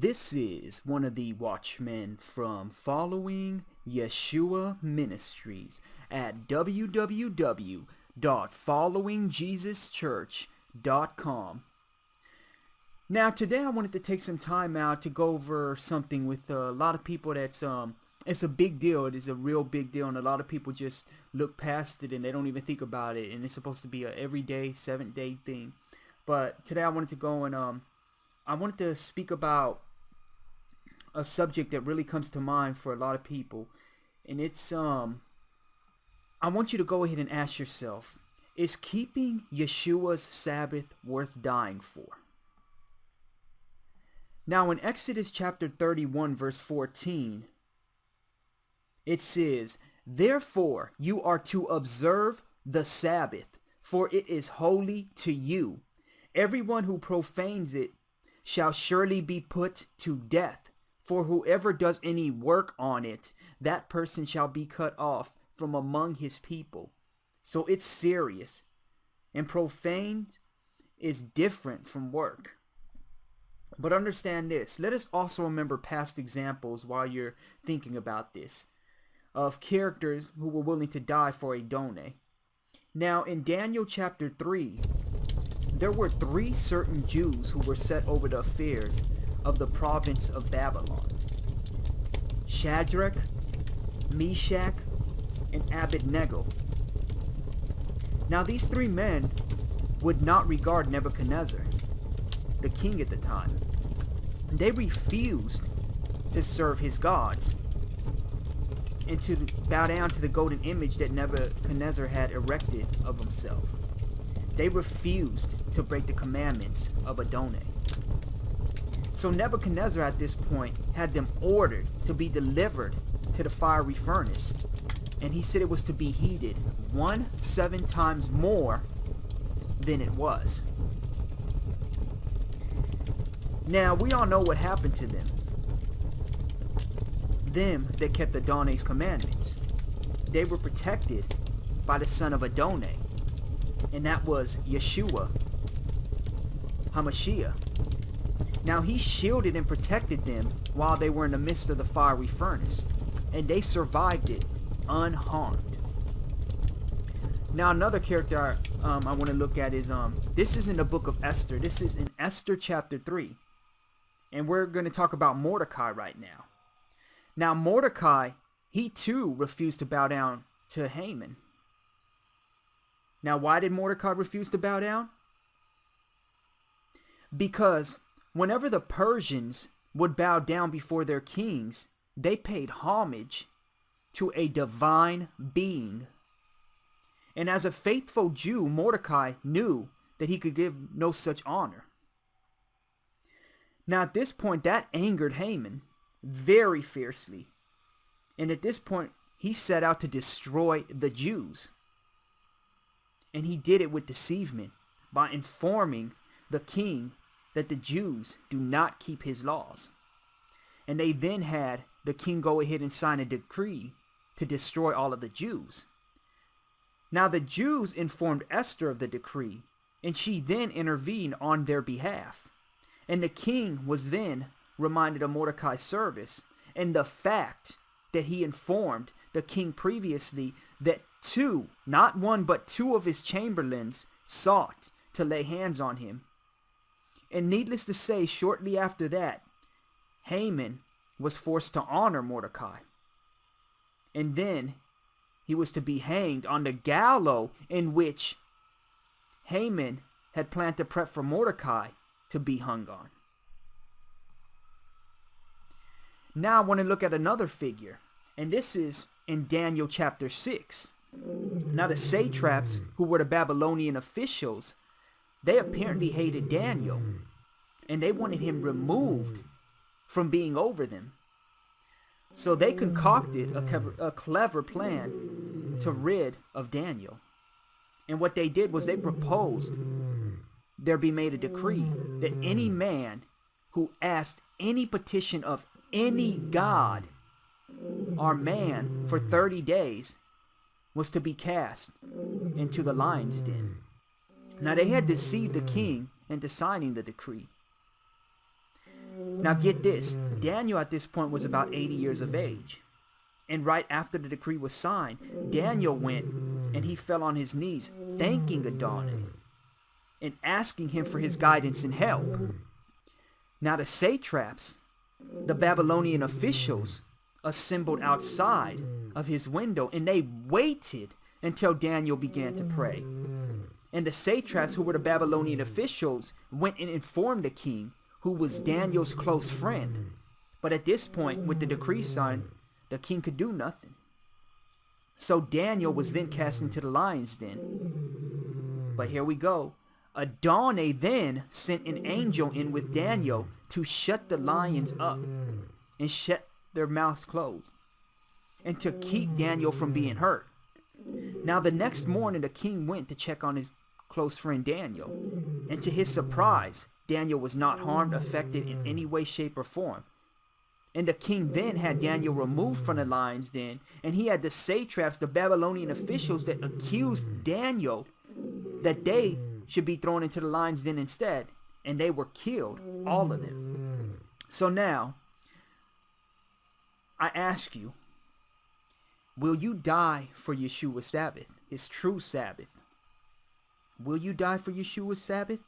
This is one of the watchmen from Following Yeshua Ministries at www.followingjesuschurch.com. Now today I wanted to take some time out to go over something with a lot of people that's it's a big deal. It is a real big deal, and a lot of people just look past it and they don't even think about it, and it's supposed to be a everyday 7-day thing. But today I wanted to go and I wanted to speak about a subject that really comes to mind for a lot of people, and it's I want you to go ahead and ask yourself, is keeping Yeshua's Sabbath worth dying for? Now in Exodus chapter 31 verse 14, it says, "Therefore you are to observe the Sabbath, for it is holy to you. Everyone who profanes it shall surely be put to death. For whoever does any work on it, that person shall be cut off from among his people." So it's serious. And profaned is different from work. But understand this. Let us also remember past examples while you're thinking about this, of characters who were willing to die for a doneh. Now in Daniel chapter 3, there were 3 certain Jews who were set over the affairs of the province of Babylon: Shadrach, Meshach, and Abednego. Now these 3 men would not regard Nebuchadnezzar, the king at the time. They refused to serve his gods and to bow down to the golden image that Nebuchadnezzar had erected of himself. They refused to break the commandments of Adonai. So Nebuchadnezzar at this point had them ordered to be delivered to the fiery furnace, and he said it was to be heated 7 times more than it was. Now we all know what happened to them. Them that kept Adonai's commandments. They were protected by the son of Adonai, and that was Yeshua HaMashiach. Now he shielded and protected them while they were in the midst of the fiery furnace, and they survived it unharmed. Now another character I want to look at is this is in the book of Esther. This is in Esther chapter 3, and we're going to talk about Mordecai right now. Now Mordecai, he too refused to bow down to Haman. Now why did Mordecai refuse to bow down? Because whenever the Persians would bow down before their kings, they paid homage to a divine being. And as a faithful Jew, Mordecai knew that he could give no such honor. Now at this point, that angered Haman very fiercely. And at this point, he set out to destroy the Jews. And he did it with deceivement by informing the king that the Jews do not keep his laws. And they then had the king go ahead and sign a decree to destroy all of the Jews. Now the Jews informed Esther of the decree, and she then intervened on their behalf. And the king was then reminded of Mordecai's service and the fact that he informed the king previously that 2, not 1, but 2 of his chamberlains sought to lay hands on him. And needless to say, shortly after that, Haman was forced to honor Mordecai. And then he was to be hanged on the gallows in which Haman had planned to prep for Mordecai to be hung on. Now I want to look at another figure, and this is in Daniel chapter 6. Now the satraps, who were the Babylonian officials, they apparently hated Daniel, and they wanted him removed from being over them. So they concocted a clever plan to rid of Daniel. And what they did was they proposed there be made a decree that any man who asked any petition of any god or man for 30 days was to be cast into the lion's den. Now they had deceived the king into signing the decree. Now get this, Daniel at this point was about 80 years of age. And right after the decree was signed, Daniel went and he fell on his knees, thanking Adonai and asking him for his guidance and help. Now the satraps, the Babylonian officials, assembled outside of his window, and they waited until Daniel began to pray. And the satraps, who were the Babylonian officials, went and informed the king, who was Daniel's close friend. But at this point, with the decree signed, the king could do nothing. So Daniel was then cast into the lion's den. But here we go. Adonai then sent an angel in with Daniel to shut the lions up and shut their mouths closed, and to keep Daniel from being hurt. Now the next morning the king went to check on his close friend Daniel, and to his surprise, Daniel was not harmed, affected in any way, shape, or form. And the king then had Daniel removed from the lion's den, and he had the satraps, the Babylonian officials, that accused Daniel that they should be thrown into the lion's den instead, and they were killed, all of them. So now, I ask you, will you die for Yeshua's Sabbath, his true Sabbath? Will you die for Yeshua's Sabbath?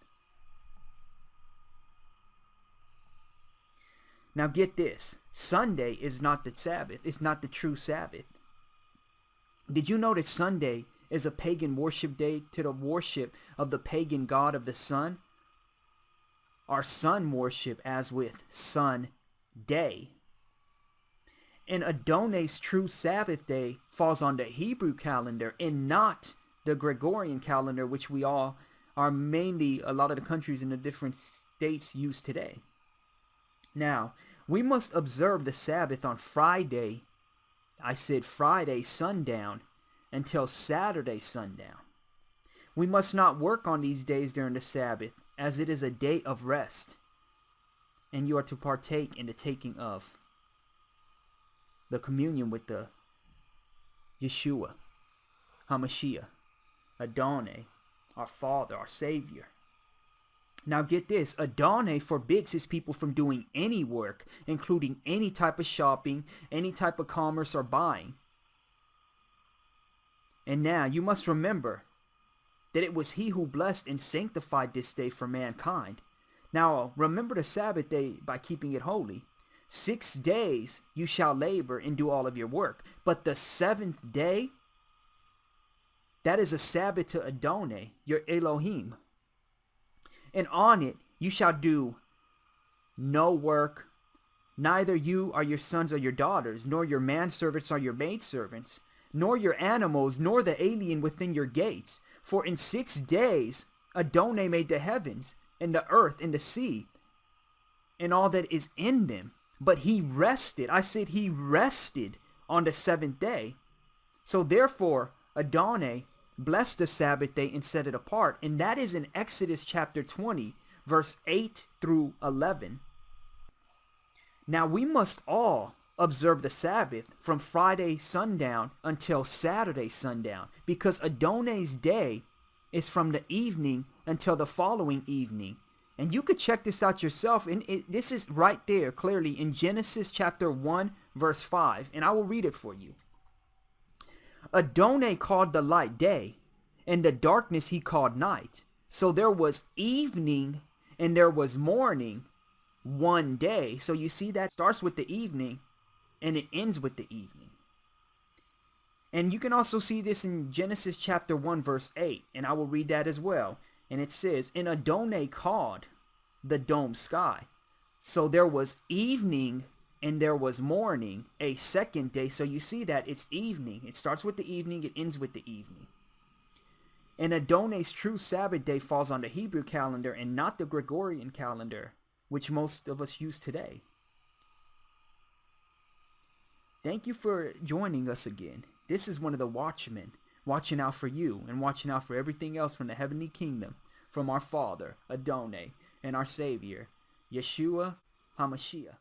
Now get this, Sunday is not the Sabbath. It's not the true Sabbath. Did you know that Sunday is a pagan worship day to the worship of the pagan god of the sun? Our sun worship as with sun day. And Adonai's true Sabbath day falls on the Hebrew calendar and not the Gregorian calendar, which we all are mainly, a lot of the countries in the different states use today. Now, we must observe the Sabbath on Friday, I said Friday sundown, until Saturday sundown. We must not work on these days during the Sabbath, as it is a day of rest, and you are to partake in the taking of the communion with the Yeshua, HaMashiach, Adonai, our Father, our Savior. Now get this, Adonai forbids his people from doing any work, including any type of shopping, any type of commerce or buying. And now you must remember that it was he who blessed and sanctified this day for mankind. Now remember the Sabbath day by keeping it holy. 6 days you shall labor and do all of your work, but the 7th day, that is a Sabbath to Adonai, your Elohim. And on it you shall do no work, neither you or your sons or your daughters, nor your manservants or your maidservants, nor your animals, nor the alien within your gates. For in 6 days Adonai made the heavens, and the earth, and the sea, and all that is in them. But he rested, I said he rested on the 7th day. So therefore Adonai blessed the Sabbath day and set it apart. And that is in Exodus chapter 20, verse 8 through 11. Now we must all observe the Sabbath from Friday sundown until Saturday sundown, because Adonai's day is from the evening until the following evening. And you could check this out yourself, and this is right there clearly in Genesis chapter 1 verse 5, and I will read it for you. Adonai called the light day, and the darkness he called night. So there was evening and there was morning one day. So you see that starts with the evening and it ends with the evening. And you can also see this in Genesis chapter 1 verse 8, and I will read that as well. And it says, and Adonai called the dome sky. So there was evening and there was morning, a second day. So you see that it's evening. It starts with the evening, it ends with the evening. And Adonai's true Sabbath day falls on the Hebrew calendar and not the Gregorian calendar, which most of us use today. Thank you for joining us again. This is one of the watchmen, watching out for you and watching out for everything else from the heavenly kingdom, from our Father, Adonai, and our Savior, Yeshua HaMashiach.